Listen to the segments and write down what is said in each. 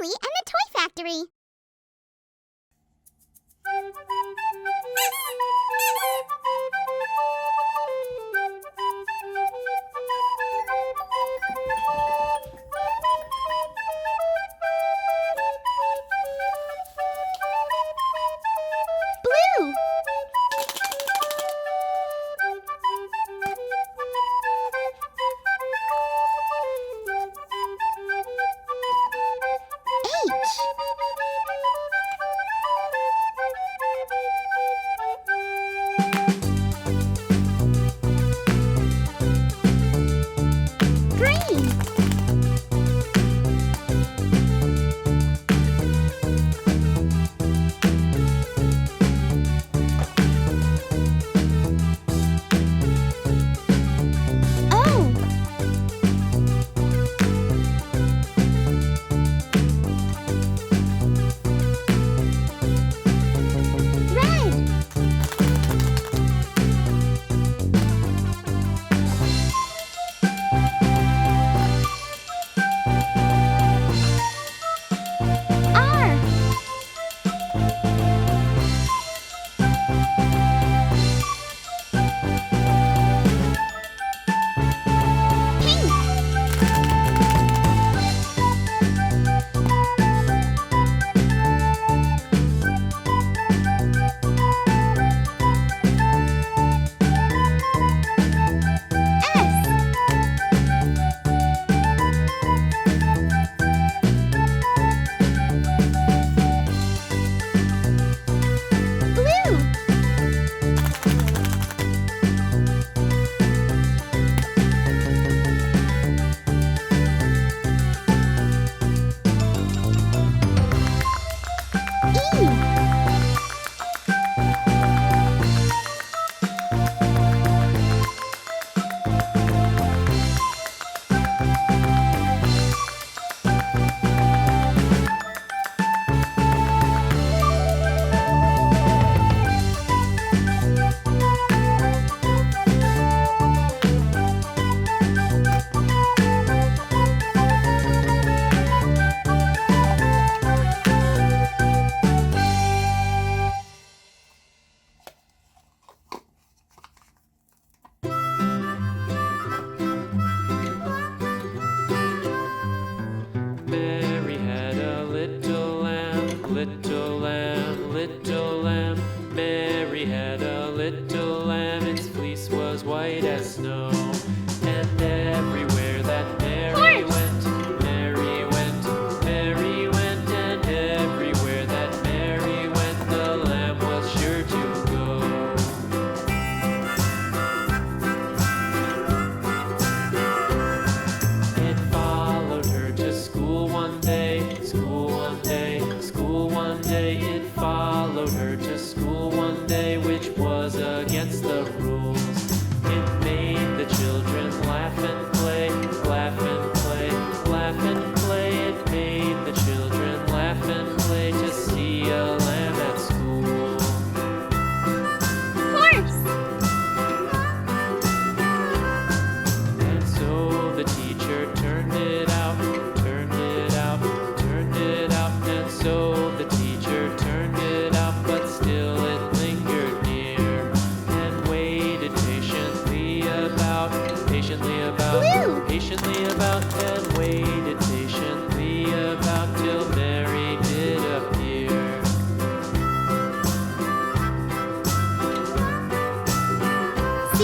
Polly and the Toy Factory. Blue. Little lamb, little lamb. Mary had a little lamb. Its fleece was white as snow. And everywhere that Mary went, Mary went, Mary went. And everywhere that Mary went, the lamb was sure to go. It followed her to school one day, school one day, school one day. It followed her to school one day, which was against the rules. It made the children laugh and play, laugh and play, laugh and play. It made the children laugh and play to see a lamb at school. Horse! And so the teacher turned it out, turned it out, turned it out. And so the teacher turned it out, but still it lingered near and waited patiently about, patiently about, Blue! patiently about, and waited patiently about till Mary did appear. C.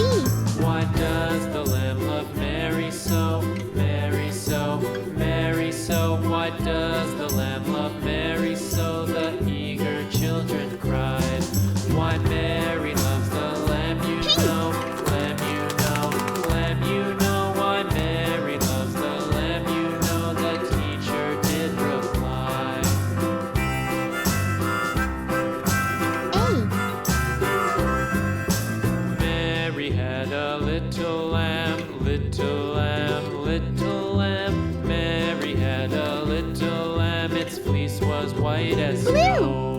Why does the lamb love Mary so, Mary so, Mary so? Why does the lamb love Mary so? The eager children cried. Why Mary loves the lamb, you know, lamb, you know, lamb, you know. Why Mary loves the lamb, you know, the teacher did reply. A. Mary had a little lamb, little lamb, little lamb. Mary had a little lamb. Its fleece was white as Blue! snow.